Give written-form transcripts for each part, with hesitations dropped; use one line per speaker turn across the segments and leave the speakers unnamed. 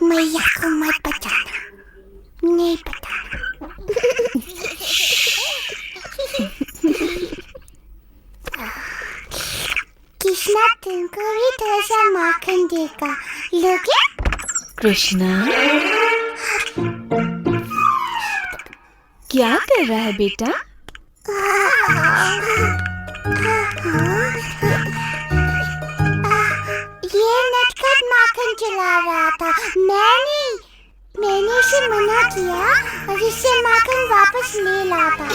मैया को मत बताना, नहीं बताना। कृष्णा तुमको भी थोड़ा सा माखन देगा, लोगे?
कृष्णा क्या कर रहा है बेटा?
ये नटखट माखन चला रहा था। मैंने इसे मना किया और इससे माखन वापस ले लाता।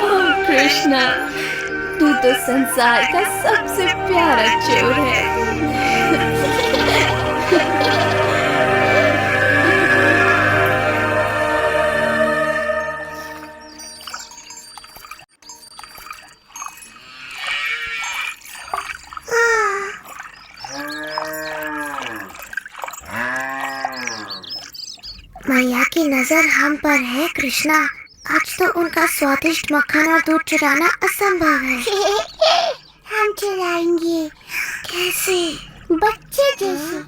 ओह कृष्णा, तू तो संसार का सबसे प्यारा चोर है।
मैया की नजर हम पर है कृष्णा। आज तो उनका स्वादिष्ट मक्खन और दूध चुराना असंभव है। हम चुराएंगे। कैसे? बच्चे जैसे।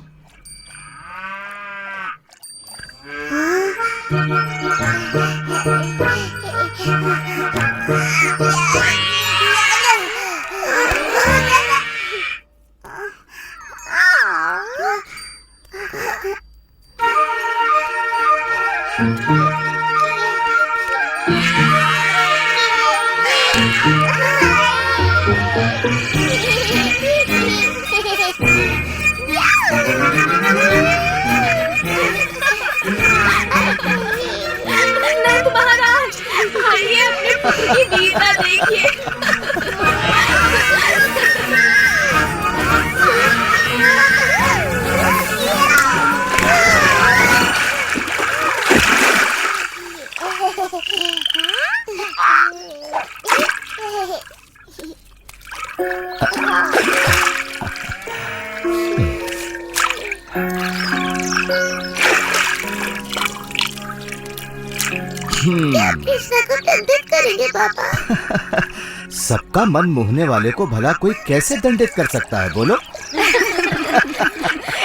नंद महाराज, आइए अपने पुत्र की वीरता देखिए।
कृष्णा को दंडित करेंगे पापा।
सबका मन मोहने वाले को भला कोई कैसे दंडित कर सकता है, बोलो?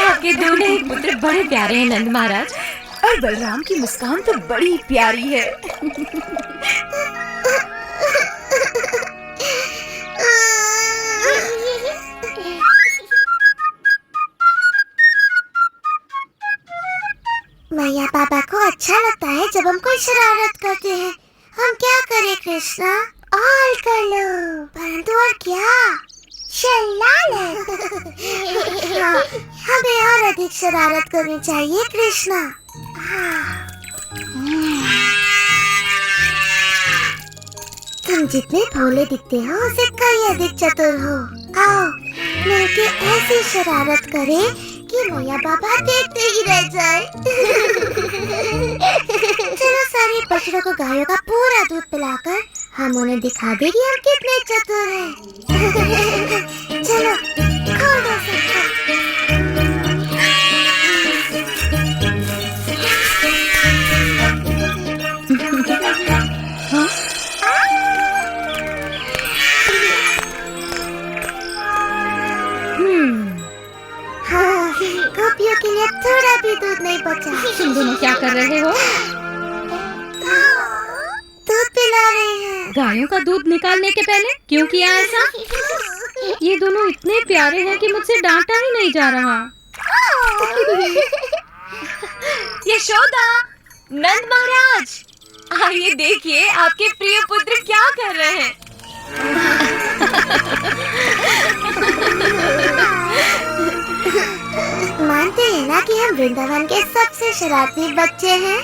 आपके दोनों ही पुत्र बड़े प्यारे हैं नंद महाराज, और बलराम की मुस्कान तो बड़ी प्यारी है।
मैया पापा को अच्छा लगता है जब हम कोई शरारत करते हैं। हम क्या करें कृष्णा? और कर लो, परंतु और क्या? शरारत। हमें और अधिक शरारत करनी चाहिए कृष्णा। तुम जितने भोले दिखते हो उससे कई अधिक चतुर हो। आओ मिलके ऐसी शरारत करें कि मैया बाबा देखते ही रह जाए। चलो सारे बछड़ों को गायों का पूरा दूध पिलाकर हम उन्हें दिखा दें कि हम कितने चतुर हैं। चलो खोल दो सबको। गोपियों के लिए थोड़ा भी दूध नहीं बचा।
तुम दोनों क्या कर रहे हो?
दूध पिला रहे हैं।
गायों का दूध निकालने के पहले क्यों किया ऐसा? ये दोनों इतने प्यारे हैं कि मुझसे डांटा ही नहीं जा रहा। यशोदा, नंद महाराज, आइए देखिए आपके प्रिय पुत्र क्या कर रहे हैं।
मानते हैं ना कि हम वृंदावन के सबसे शरारती बच्चे हैं।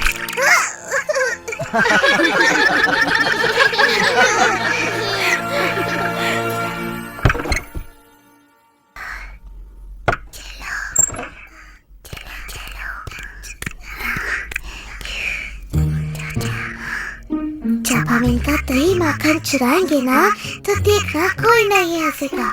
दही माखन चुराएंगे ना तो देखना कोई नहीं हंसेगा।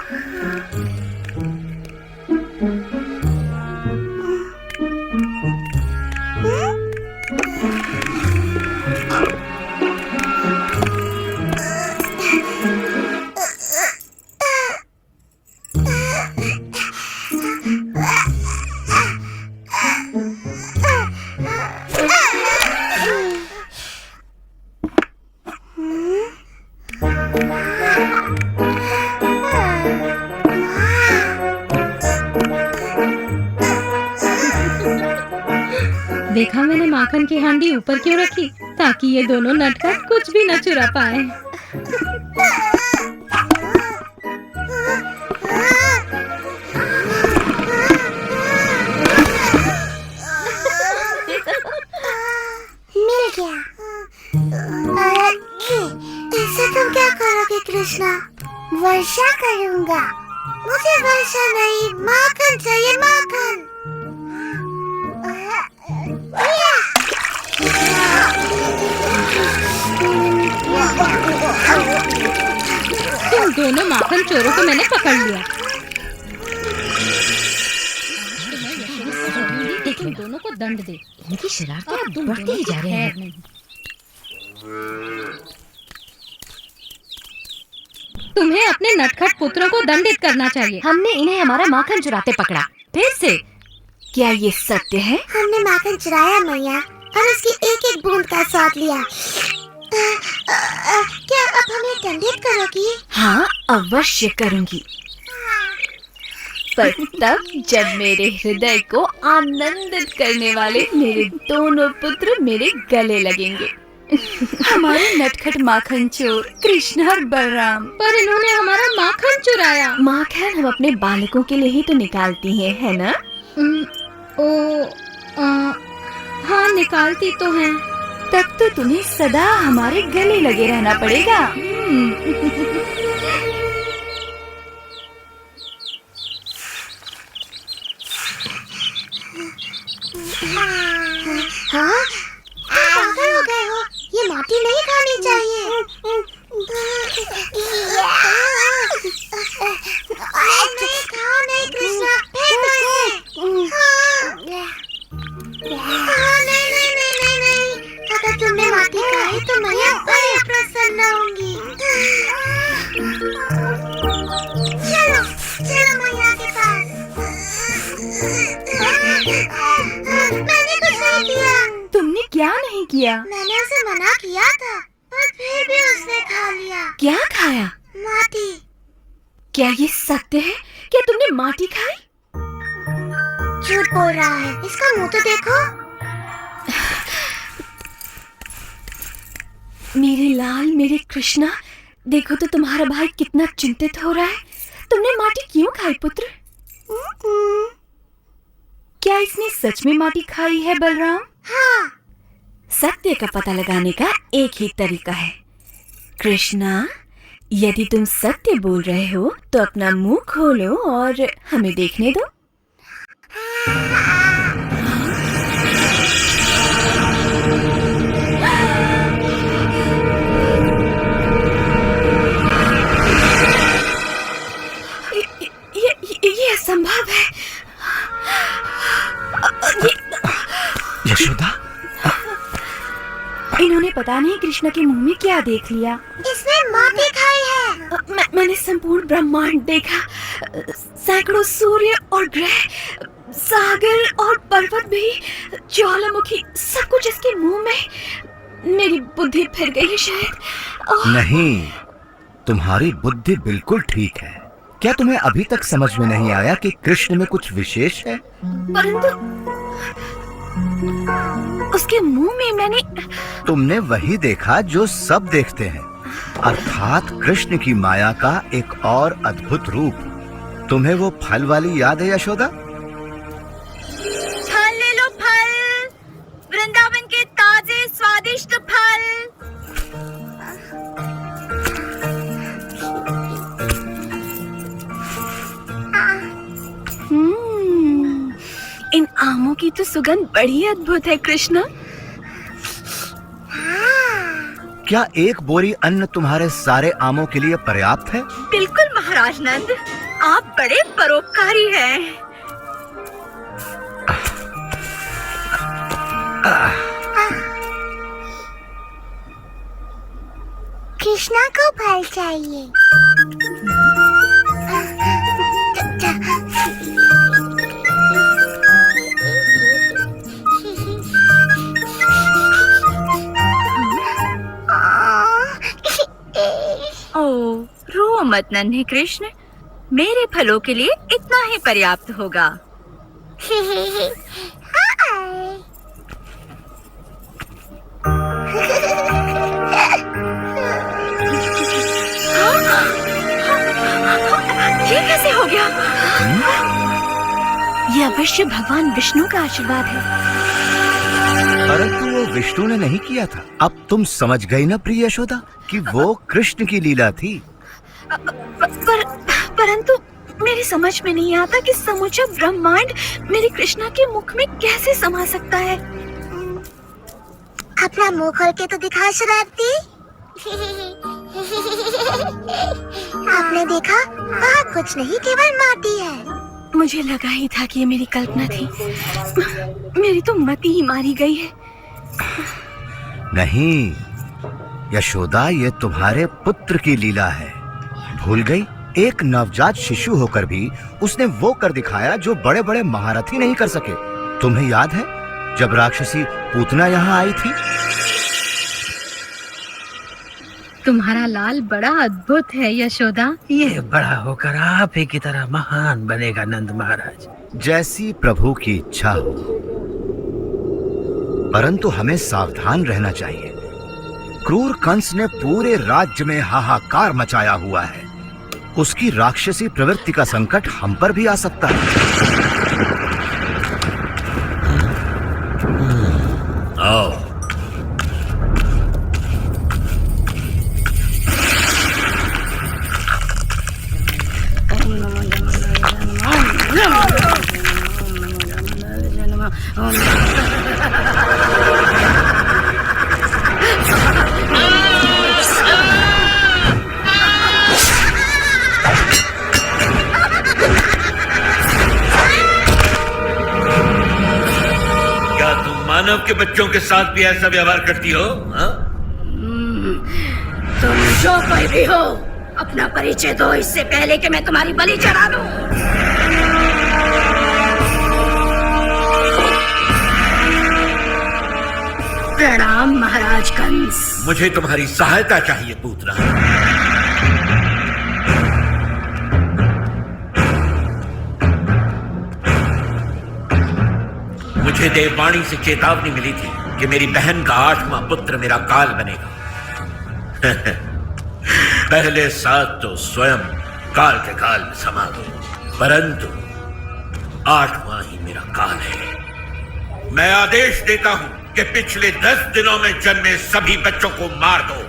देखा मैंने माखन की हांडी ऊपर क्यों रखी, ताकि ये दोनों नटखट कुछ भी न चुरा पाए।
मिल गया। इससे तुम क्या करोगे कृष्णा? वर्षा करूंगा। मुझे वर्षा नहीं, माखन चाहिए, माखन।
तुम दोनों माखन चोरों को मैंने पकड़ लिया। तुम दोनों को दंड दे।
इनकी शरारतें अब बढ़ती ही जा रही हैं।
तुम्हें अपने नटखट पुत्रों को दंडित करना चाहिए।
हमने इन्हें हमारा माखन चुराते पकड़ा, फिर से। क्या ये सत्य है?
हमने माखन चुराया मैया और उसकी एक एक बूंद का स्वाद लिया। क्या अब हमें दंडित करोगी?
हाँ, अवश्य करूंगी, पर तब जब मेरे हृदय को आनंदित करने वाले मेरे दोनों पुत्र मेरे गले लगेंगे। हमारे नटखट माखन चोर कृष्ण और बलराम।
पर इन्होंने हमारा माखन चुराया।
माखन हम अपने बालकों के लिए ही तो निकालती हैं, है ना?
हाँ, निकालती तो हैं।
तब तो तुम्हें सदा हमारे गले लगे रहना पड़ेगा।
हाँ, पागल हो गए हो? ये माटी नहीं खानी चाहिए। नहीं, खाओ नहीं कृष्णा, फेंक दो इसे। नहीं नहीं नहीं नहीं नहीं, अगर तुमने माटी खाई तो मैया बड़ी प्रसन्न होंगी। चलो चलो मैया के पास। मैंने कुछ नहीं किया।
तुमने क्या नहीं किया?
मैंने उसे मना किया था, पर फिर भी उसने खा लिया।
क्या खाया?
माटी।
क्या ये सत्य है? क्या तुमने माटी खाई?
झूठ बोल रहा है, इसका मुंह तो देखो।
मेरे लाल, मेरे कृष्णा, देखो तो तुम्हारा भाई कितना चिंतित हो रहा है। तुमने माटी क्यों खाई पुत्र? क्या इसने सच में माटी खाई है बलराम?
हाँ।
सत्य का पता लगाने का एक ही तरीका है। कृष्णा, यदि तुम सत्य बोल रहे हो तो अपना मुंह खोलो और हमें देखने दो। ये असंभव है।
यशोदा,
इन्होंने पता नहीं कृष्ण के मुंह में क्या देख लिया।
इसने माटी खाई है।
मैंने संपूर्ण ब्रह्मांड देखा, सैकड़ों सूर्य और ग्रह, सागर और पर्वत भी, ज्वालामुखी, सब कुछ इसके मुंह में। मेरी बुद्धि फिर गई है शायद।
नहीं, तुम्हारी बुद्धि बिल्कुल ठीक है। क्या तुम्हें अभी तक समझ में नहीं आया कि कृष्ण में कुछ विशेष है?
परंतु उसके मुंह में
तुमने वही देखा जो सब देखते हैं, अर्थात कृष्ण की माया का एक और अद्भुत रूप। तुम्हें वो फल वाली याद है यशोदा?
फल ले लो, फल, वृंदावन के ताजे स्वादिष्ट फल।
इन आमों की तो सुगंध बड़ी अद्भुत है कृष्ण।
क्या एक बोरी अन्न तुम्हारे सारे आमों के लिए पर्याप्त है?
बिल्कुल महाराज नंद, आप बड़े परोपकारी हैं।
कृष्णा को फल चाहिए।
ओ, रो मत नन्हे कृष्ण, मेरे फलों के लिए इतना ही पर्याप्त होगा। ये कैसे हो गया? ये अवश्य भगवान विष्णु का आशीर्वाद है।
परंतु वो विष्णु ने नहीं किया था। अब तुम समझ गई ना प्रिय यशोदा कि वो कृष्ण की लीला थी।
परंतु मेरी समझ में नहीं आता कि समूचा ब्रह्मांड मेरी कृष्णा के मुख में कैसे समा सकता है।
अपना मुंह खोल के तो दिखा शरारती। आपने देखा, वहाँ कुछ नहीं, केवल माटी है।
मुझे लगा ही था कि ये मेरी कल्पना थी। मेरी तो मति ही मारी गई है।
नहीं यशोदा, ये तुम्हारे पुत्र की लीला है। भूल गई? एक नवजात शिशु होकर भी उसने वो कर दिखाया जो बड़े बड़े महारथी नहीं कर सके। तुम्हें याद है जब राक्षसी पूतना यहाँ आई थी?
तुम्हारा लाल बड़ा अद्भुत है यशोदा।
ये बड़ा होकर आप ही की तरह महान बनेगा नंद महाराज।
जैसी प्रभु की इच्छा हो, परंतु हमें सावधान रहना चाहिए। क्रूर कंस ने पूरे राज्य में हाहाकार मचाया हुआ है। उसकी राक्षसी प्रवृत्ति का संकट हम पर भी आ सकता है। आओ।
मानव के बच्चों के साथ भी ऐसा व्यवहार करती हो?
तुम जो कोई भी हो, अपना परिचय दो इससे पहले कि मैं तुम्हारी बलि चढ़ा दूं। प्रणाम महाराज कंस।
मुझे तुम्हारी सहायता चाहिए पूतना। मुझे देववाणी से चेतावनी मिली थी कि मेरी बहन का 8वां पुत्र मेरा काल बनेगा। पहले 7 तो स्वयं काल के काल में समा गए, परंतु 8वां ही मेरा काल है। मैं आदेश देता हूं कि पिछले 10 दिनों में जन्मे सभी बच्चों को मार दो,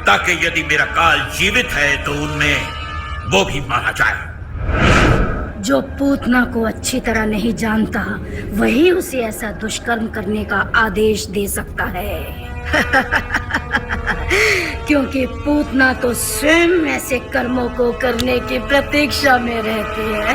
ताकि यदि मेरा काल जीवित है तो उनमें वो भी मारा जाए।
जो पूतना को अच्छी तरह नहीं जानता, वही उसे ऐसा दुष्कर्म करने का आदेश दे सकता है। क्योंकि पूतना तो स्वयं ऐसे कर्मों को करने की प्रतीक्षा में रहती है।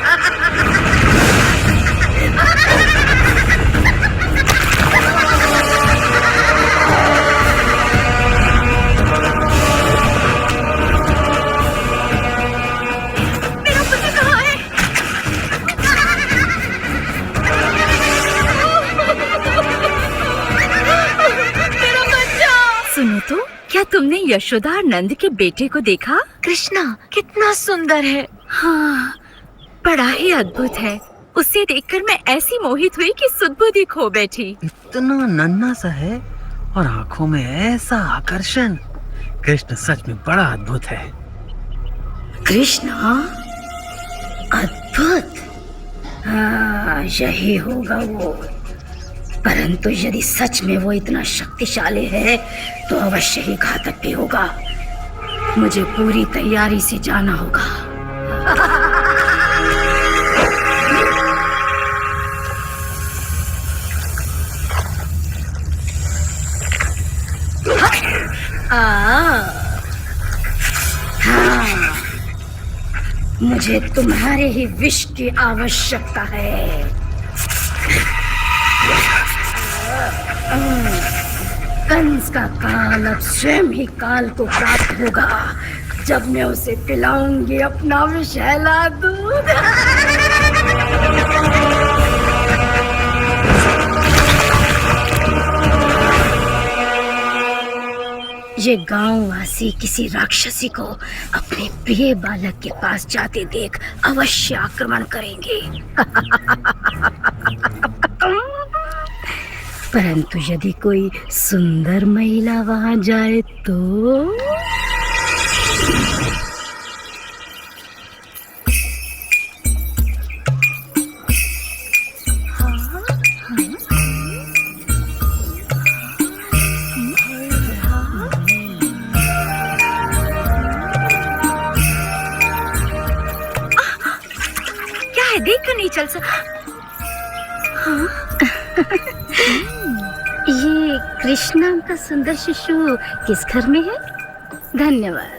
क्या तुमने यशोदा और नंद के बेटे को देखा?
कृष्णा कितना सुंदर है।
हाँ, बड़ा ही अद्भुत है। उसे देखकर मैं ऐसी मोहित हुई कि सुध-बुध ही खो बैठी।
इतना नन्हा सा है और आंखों में ऐसा आकर्षण। कृष्ण सच में बड़ा अद्भुत है।
कृष्णा अद्भुत? हाँ, यही होगा वो। परंतु यदि सच में वो इतना शक्तिशाली है तो अवश्य ही घातक भी होगा। मुझे पूरी तैयारी से जाना होगा। हाँ, मुझे तुम्हारे ही विष की आवश्यकता है। कंस का काल अब स्वयं ही काल को प्राप्त होगा जब मैं उसे पिलाऊंगी अपना विषैला दूध। ये गांववासी किसी राक्षसी को अपने प्रिय बालक के पास जाते देख अवश्य आक्रमण करेंगे। परंतु यदि कोई सुंदर महिला वहां जाए तो
क्या है, देख कर नहीं चल सकता।
ये कृष्णा का सुंदर शिशु किस घर में है? धन्यवाद।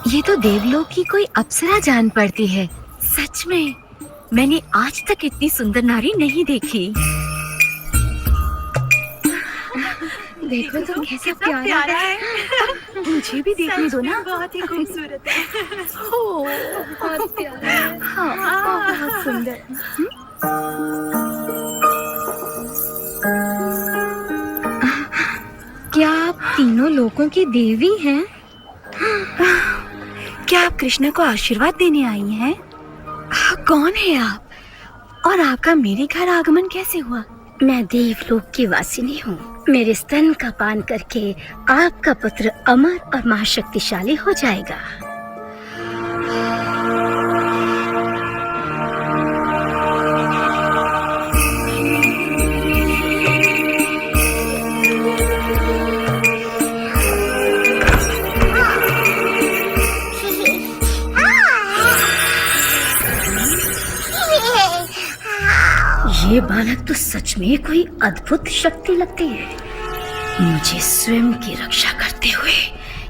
ये तो देवलोक की कोई अप्सरा जान पड़ती है। सच में मैंने आज तक इतनी सुंदर नारी नहीं देखी। देखो तो कैसा प्यारा है। मुझे भी देखने दो ना। बहुत ही खूबसूरत है। हो, बहुत प्यारा है। हाँ, बहुत सुंदर। क्या आप तीनों लोगों की देवी हैं? क्या आप कृष्ण को आशीर्वाद देने आई हैं? कौन है आप? और आपका मेरे घर आगमन कैसे हुआ?
मैं देवलोक की वासिनी हूँ। मेरे स्तन का पान करके आपका पुत्र अमर और महाशक्तिशाली हो जाएगा। ये बालक तो सच में कोई अद्भुत शक्ति लगती है। मुझे स्वयं की रक्षा करते हुए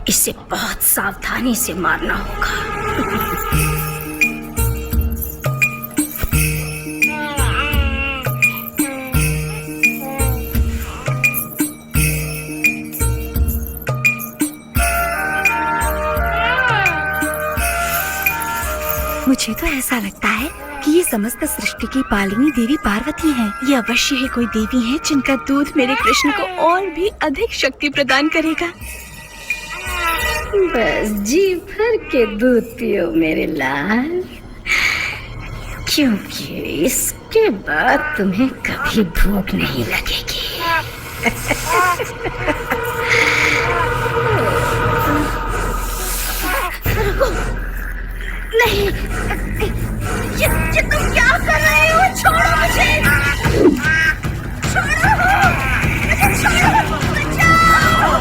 इसे बहुत सावधानी से मारना होगा।
मुझे तो ऐसा लगता है कि ये समस्त सृष्टि की पालिनी देवी पार्वती हैं। ये अवश्य ही कोई देवी है जिनका दूध मेरे कृष्ण को और भी अधिक शक्ति प्रदान करेगा।
बस जी भर के दूध पियो मेरे लाल, क्योंकि इसके बाद तुम्हें कभी भूख नहीं लगेगी। नहीं, ये तुम क्या कर रहे हो? छोड़ो मुझे, छोड़ो, मुझे छोड़ो, बचाओ,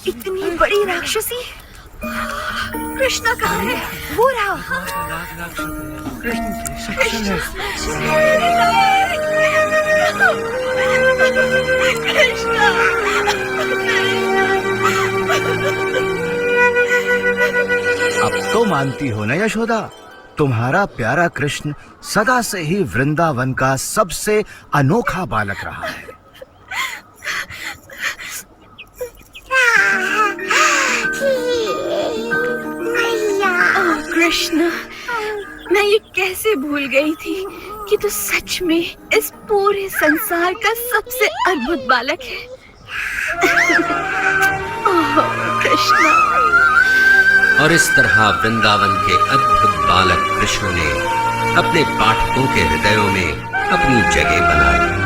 इतनी बड़ी राक्षसी कृष्णा कहाँ है? वो रहा।
अब तो मानती हो ना यशोदा, तुम्हारा प्यारा कृष्ण सदा से ही वृंदावन का सबसे अनोखा बालक रहा है।
कृष्ण, मैं ये कैसे भूल गई थी कि तू सच में इस पूरे संसार का सबसे अद्भुत बालक है। ओह कृष्ण।
और इस तरह वृंदावन के अद्भुत बालक कृष्ण ने अपने पाठकों के हृदयों में अपनी जगह बनाई।